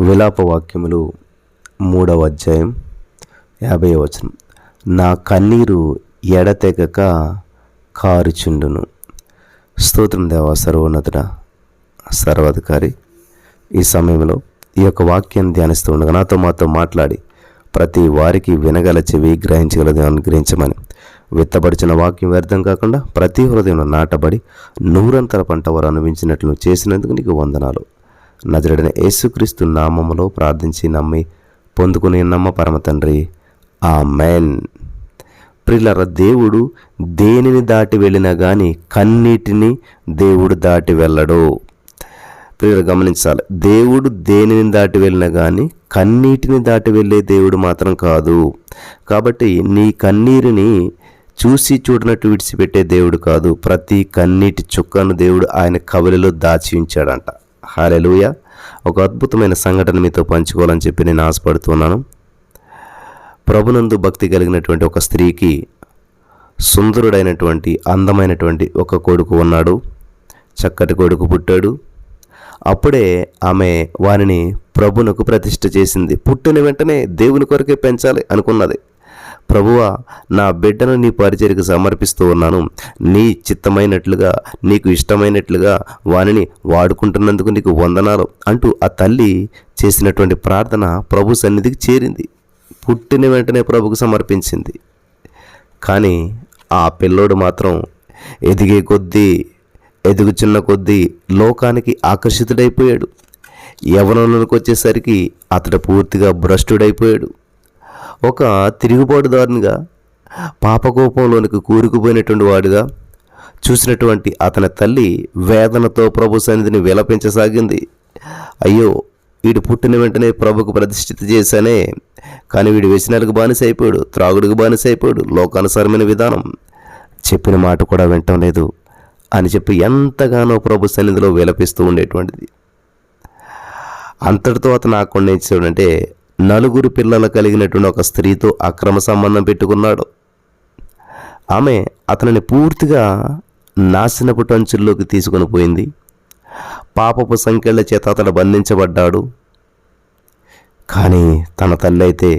విలాపవాక్యములు 3వ అధ్యాయం 50వ వచనం. నా కన్నీరు ఎడతెగక కారుచుండును. స్తోత్రం దేవా, సర్వోన్నతుడా, సర్వాధికారి. ఈ సమయంలో ఈ యొక్క వాక్యాన్ని ధ్యానిస్తూ ఉండగా మాతో మాట్లాడి ప్రతి వారికి వినగల చెవి, గ్రహించగలది అనుగ్రహించమని, విత్తబడిచిన వాక్యం వ్యర్థం కాకుండా ప్రతి హృదయంలో నాటబడి నూరంతల పంట వారు అనుభవించినట్లు చేసినందుకు నీకు వందనాలు. నజరేయుడైన యేసుక్రీస్తు నామములో ప్రార్థించి నమ్మి పొందుకుని నమ్మ పరమ తండ్రి, ఆమెన్. ప్రియులారా, దేవుడు దేనిని దాటి వెళ్ళినా కానీ కన్నీటిని దేవుడు దాటి వెళ్ళడు. ప్రియులు గమనించాలి, దేవుడు దేనిని దాటి వెళ్ళినా కానీ కన్నీటిని దాటి వెళ్ళే దేవుడు మాత్రం కాదు. కాబట్టి నీ కన్నీరుని చూసి చూడనట్టు విడిచిపెట్టే దేవుడు కాదు. ప్రతి కన్నీటి చుక్కను దేవుడు ఆయన కవలిలో దాచి ఉంచాడంట. హల్లెలూయా. ఒక అద్భుతమైన సంఘటన మీతో పంచుకోవాలని చెప్పి నేను ఆశపడుతున్నాను. ప్రభునందు భక్తి కలిగినటువంటి ఒక స్త్రీకి సుందరుడైనటువంటి అందమైనటువంటి ఒక కొడుకు ఉన్నాడు. చక్కటి కొడుకు పుట్టాడు. అప్పుడే ఆమె వారిని ప్రభునకు ప్రతిష్ఠ చేసింది. పుట్టిన వెంటనే దేవుని కొరకే పెంచాలి అనుకున్నది. ప్రభువా, నా బిడ్డను నీ పరిచర్యకు సమర్పిస్తూ ఉన్నాను. నీ చిత్తమైనట్లుగా, నీకు ఇష్టమైనట్లుగా వానిని వాడుకుంటున్నందుకు నీకు వందనాలు అంటూ ఆ తల్లి చేసినటువంటి ప్రార్థన ప్రభు సన్నిధికి చేరింది. పుట్టిన వెంటనే ప్రభుకు సమర్పించింది. కానీ ఆ పిల్లోడు మాత్రం ఎదుగుచున్న కొద్దీ లోకానికి ఆకర్షితుడైపోయాడు. యవ్వనంలోకి వచ్చేసరికి అతడు పూర్తిగా భ్రష్టుడైపోయాడు. ఒక తిరుగుబాటుదారునిగా, పాపకోపంలోనికి కూరుకుపోయినటువంటి వాడుగా చూసినటువంటి అతని తల్లి వేదనతో ప్రభు సన్నిధిని విలపించసాగింది. అయ్యో, వీడు పుట్టిన వెంటనే ప్రభుకు ప్రతిష్ఠిత చేశానే, కానీ వీడు వ్యసనాలకు బానిస అయిపోయాడు, త్రాగుడికి బానిస అయిపోయాడు, లోకానుసారమైన విధానం, చెప్పిన మాట కూడా వినటం లేదు అని చెప్పి ఎంతగానో ప్రభు సన్నిధిలో విలపిస్తూ ఉండేటువంటిది. అంతటితో అతను ఆకుండా ఇచ్చాడంటే 4 పిల్లలు కలిగినటువంటి ఒక స్త్రీతో అక్రమ సంబంధం పెట్టుకున్నాడు. ఆమె అతనిని పూర్తిగా నాశనపు టంచుల్లోకి తీసుకొని పోయింది. పాపపు సంఖ్యల చేత అతడు బంధించబడ్డాడు. కానీ తన తల్లి అయితే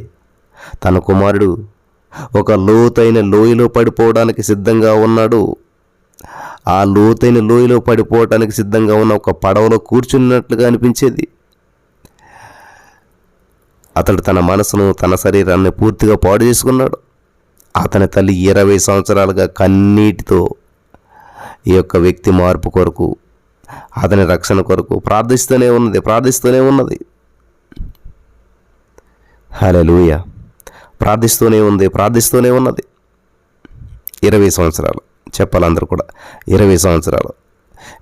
తన కుమారుడు ఒక లోతైన లోయలో పడిపోవడానికి సిద్ధంగా ఉన్నాడు. ఆ లోతైన లోయలో పడిపోవడానికి సిద్ధంగా ఉన్న ఒక పడవలో కూర్చున్నట్లుగా అనిపించేది. అతడు తన మనసును, తన శరీరాన్ని పూర్తిగా పాడు చేసుకున్నాడు. అతని తల్లి 20 సంవత్సరాలుగా కన్నీటితో ఈ యొక్క వ్యక్తి మార్పు కొరకు, అతని రక్షణ కొరకు ప్రార్థిస్తూనే ఉన్నది. హల్లెలూయా. ప్రార్థిస్తూనే ఉన్నది. 20 సంవత్సరాలు చెప్పాలి అందరూ కూడా. 20 సంవత్సరాలు.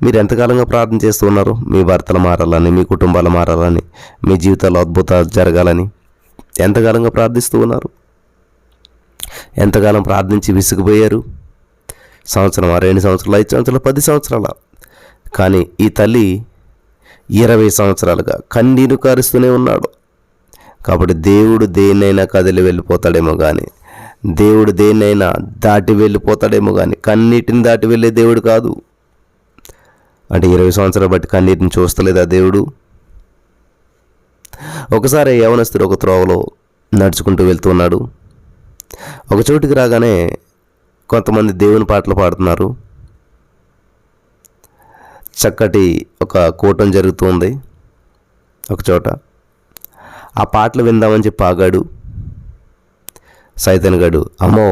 మీరు ఎంతకాలంగా ప్రార్థన చేస్తూ ఉన్నారు? మీ భర్తలు మారాలని, మీ కుటుంబాలు మారాలని, మీ జీవితాల్లో అద్భుతాలు జరగాలని ఎంతకాలంగా ప్రార్థిస్తూ ఉన్నారు? ఎంతకాలం ప్రార్థించి విసిగిపోయారు? సంవత్సరం, 2 సంవత్సరాలు, 5 సంవత్సరాలు, 10 సంవత్సరాల. కానీ ఈ తల్లి 20 సంవత్సరాలుగా కన్నీరు కారుస్తూనే ఉన్నాడు. కాబట్టి దేవుడు దేన్నైనా కదిలి వెళ్ళిపోతాడేమో కానీ, దేవుడు దేన్నైనా దాటి వెళ్ళిపోతాడేమో కానీ కన్నీటిని దాటి వెళ్ళే దేవుడు కాదు. అంటే 20 సంవత్సరాలు బట్టి కన్నీటిని చూస్తలేదా దేవుడు? ఒకసారి యవనస్తుడు ఒక త్రోవలో నడుచుకుంటూ వెళ్తున్నాడు. ఒక చోటుకి రాగానే కొంతమంది దేవుని పాటలు పాడుతున్నారు. చక్కటి ఒక కూటం జరుగుతుంది ఒక చోట. ఆ పాటలు విందామని చెప్పి ఆగాడు. సైతానుగాడు, అమ్మో,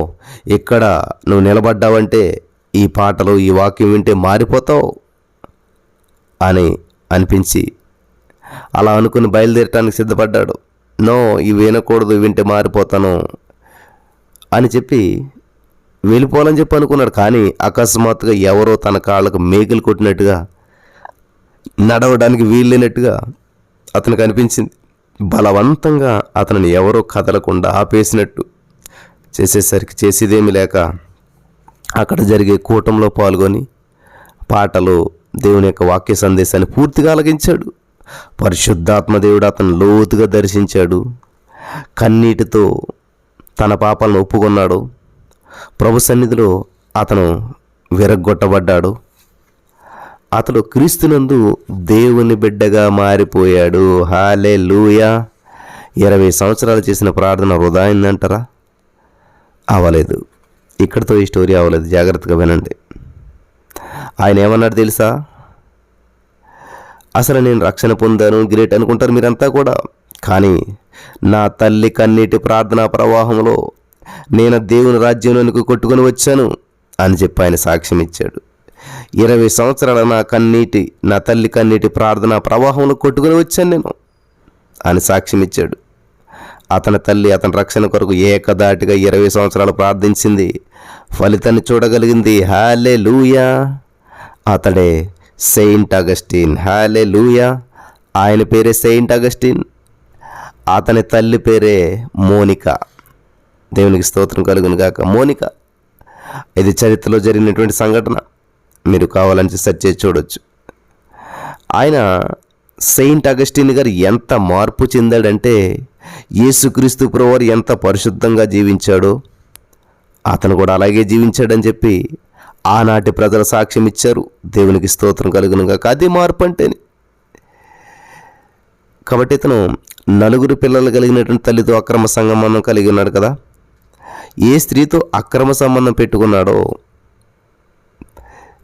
ఇక్కడ నువ్వు నిలబడ్డావంటే ఈ పాటలు, ఈ వాక్యం వింటే మారిపోతావు అని అనిపించి అలా అనుకుని బయలుదేరటానికి సిద్ధపడ్డాడు. నో, ఇవి వినకూడదు, వింటే మారిపోతాను అని చెప్పి వెళ్ళిపోవాలని చెప్పి అనుకున్నాడు. కానీ అకస్మాత్తుగా ఎవరో తన కాళ్ళకు మేకులు కొట్టినట్టుగా, నడవడానికి వీల్లేనట్టుగా అతనికి అనిపించింది. బలవంతంగా అతనిని ఎవరో కదలకుండా ఆపేసినట్టు చేసేసరికి చేసేదేమీ లేక అక్కడ జరిగే కూటంలో పాల్గొని పాటలు, దేవుని యొక్క వాక్య సందేశాన్ని పూర్తిగా ఆలకించాడు. పరిశుద్ధాత్మ దేవుడు అతను లోతుగా దర్శించాడు. కన్నీటితో తన పాపాలను ఒప్పుకున్నాడు. ప్రభు సన్నిధిలో అతను విరగ్గొట్టబడ్డాడు. అతడు క్రీస్తునందు దేవుని బిడ్డగా మారిపోయాడు. హల్లెలూయా. 20 సంవత్సరాలు చేసిన ప్రార్థన వృధా అయిందంటారా? అవ్వలేదు. ఇక్కడితో ఈ స్టోరీ అవ్వలేదు. జాగ్రత్తగా వినండి. ఆయన ఏమన్నాడు తెలుసా? అసలు నేను రక్షణ పొందాను, గ్రేట్ అనుకుంటారు మీరంతా కూడా. కానీ నా తల్లి కన్నీటి ప్రార్థనా ప్రవాహంలో నేను దేవుని రాజ్యంలోనికి కొట్టుకొని వచ్చాను అని చెప్పి ఆయన సాక్ష్యం ఇచ్చాడు. 20 సంవత్సరాల నా తల్లి కన్నీటి ప్రార్థనా ప్రవాహంలో కొట్టుకొని వచ్చాను నేను అని సాక్ష్యం ఇచ్చాడు. అతని తల్లి అతని రక్షణ కొరకు ఏకదాటిగా 20 సంవత్సరాలు ప్రార్థించింది. ఫలితాన్ని చూడగలిగింది. హల్లెలూయా. అతడే సెయింట్ అగస్టిన్. హల్లెలూయా. ఆయన పేరే సెయింట్ అగస్టిన్. అతని తల్లి పేరే మోనికా. దేవునికి స్తోత్రం కలుగును గాక. మోనికా. ఇది చరిత్రలో జరిగినటువంటి సంఘటన. మీరు కావాలని సెర్చ్ చేసి చూడొచ్చు. ఆయన సెయింట్ అగస్టిన్ గారు ఎంత మార్పు చెందాడంటే, యేసుక్రీస్తు ప్రభువారు ఎంత పరిశుద్ధంగా జీవించాడో అతను కూడా అలాగే జీవించాడని చెప్పి ఆనాటి ప్రజల సాక్ష్యం ఇచ్చారు. దేవునికి స్తోత్రం కలుగును గాక. అది మార్పు అంటేనే. కాబట్టి ఇతను 4 పిల్లలు కలిగినటువంటి తల్లితో అక్రమ సంబంధం కలిగి ఉన్నాడు కదా. ఏ స్త్రీతో అక్రమ సంబంధం పెట్టుకున్నాడో,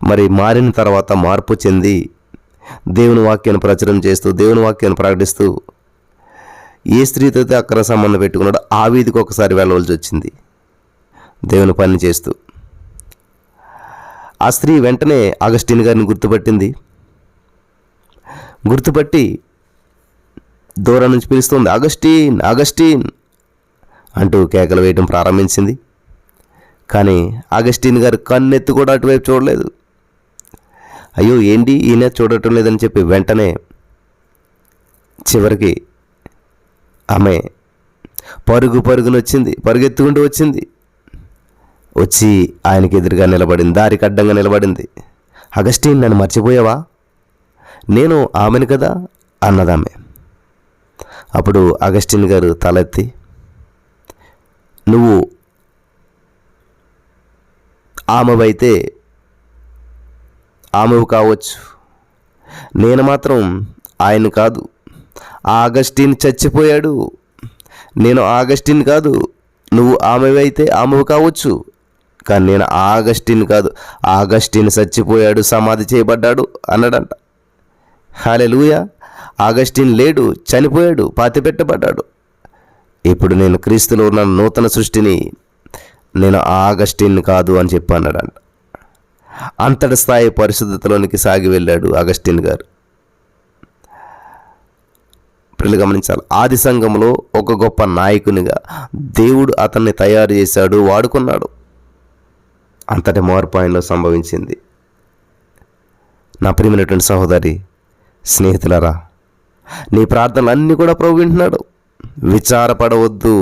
మరి మారిన తర్వాత మార్పు చెంది దేవుని వాక్యాన్ని ప్రచురం చేస్తూ, దేవుని వాక్యాన్ని ప్రకటిస్తూ ఏ స్త్రీతో అయితే అక్రమ సంబంధం పెట్టుకున్నాడో ఆ వీధికి ఒకసారి వెళ్ళవలసి వచ్చింది దేవుని పని చేస్తూ. ఆ స్త్రీ వెంటనే అగస్టిన్ గారిని గుర్తుపట్టి దూరం నుంచి పిలుస్తుంది. అగస్టిన్, అగస్టిన్ అంటూ కేకలు వేయడం ప్రారంభించింది. కానీ అగస్టిన్ గారు కన్నెత్తి కూడా అటువైపు చూడలేదు. అయ్యో ఏంటి ఈయన చూడటం లేదని చెప్పి వెంటనే చివరికి ఆమె పరుగెత్తుకుంటూ వచ్చి ఆయనకి ఎదురుగా నిలబడింది, దారికి అడ్డంగా నిలబడింది. అగస్టిన్, నన్ను మర్చిపోయావా? నేను ఆమెను కదా అన్నదామె. అప్పుడు అగస్టిన్ గారు తలెత్తి, నువ్వు ఆమెవైతే ఆమెవు కావచ్చు, నేను మాత్రం ఆయన కాదు. ఆగస్టిన్ చచ్చిపోయాడు, నేను ఆగస్టిన్ కాదు. నువ్వు ఆమెవైతే ఆమెవు కావచ్చు, కానీ నేను ఆగస్టిన్ కాదు. ఆగస్టిన్ చచ్చిపోయాడు, సమాధి చేయబడ్డాడు అన్నాడంట. హల్లెలూయా. ఆగస్టిన్ లేడు, చనిపోయాడు, పాతిపెట్టబడ్డాడు. ఇప్పుడు నేను క్రీస్తులో ఉన్న నూతన సృష్టిని, నేను ఆగస్టిన్ కాదు అని చెప్పి అన్నాడంట. అంతటి స్థాయి పరిశుద్ధతలోనికి సాగి వెళ్ళాడు అగస్టిన్ గారు. ప్రజలు గమనించాలి. ఆది సంఘంలో ఒక గొప్ప నాయకునిగా దేవుడు అతన్ని తయారు చేశాడు, వాడుకున్నాడు. అంతటి మార్పు ఆయనలో సంభవించింది. నా ప్రియమైనటువంటి సహోదరి, స్నేహితులారా, నీ ప్రార్థనలు అన్నీ కూడా ప్రభు వింటున్నాడు. విచారపడవద్దు,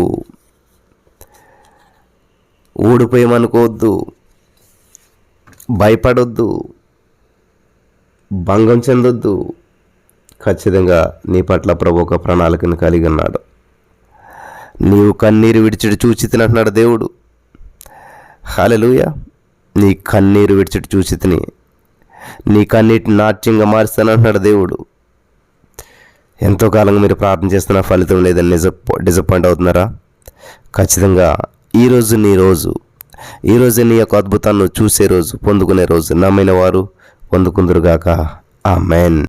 ఊడిపోయామనుకోవద్దు, భయపడొద్దు, భంగం చెందొద్దు. ఖచ్చితంగా నీ పట్ల ప్రభు ఒక ప్రణాళికను కలిగి ఉన్నాడు. నీవు కన్నీరు విడిచిటి చూచితిని అంటున్నాడు దేవుడు. హల్లెలూయా. నీ కన్నీరు విడిచిటి చూచితిని, నీ కన్నీటిని నాట్యంగా మారుస్తాను అంటున్నాడు దేవుడు. ఎంతో కాలంగా మీరు ప్రార్థన చేస్తున్న ఫలితం లేదని డిసప్పాయింట్ అవుతున్నారా? ఖచ్చితంగా ఈరోజు నీ రోజు. ఈరోజు నీ యొక్క అద్భుతాన్ని చూసే రోజు, పొందుకునే రోజు. నమ్మిన వారు పొందుకుందురుగాక. ఆమేన్.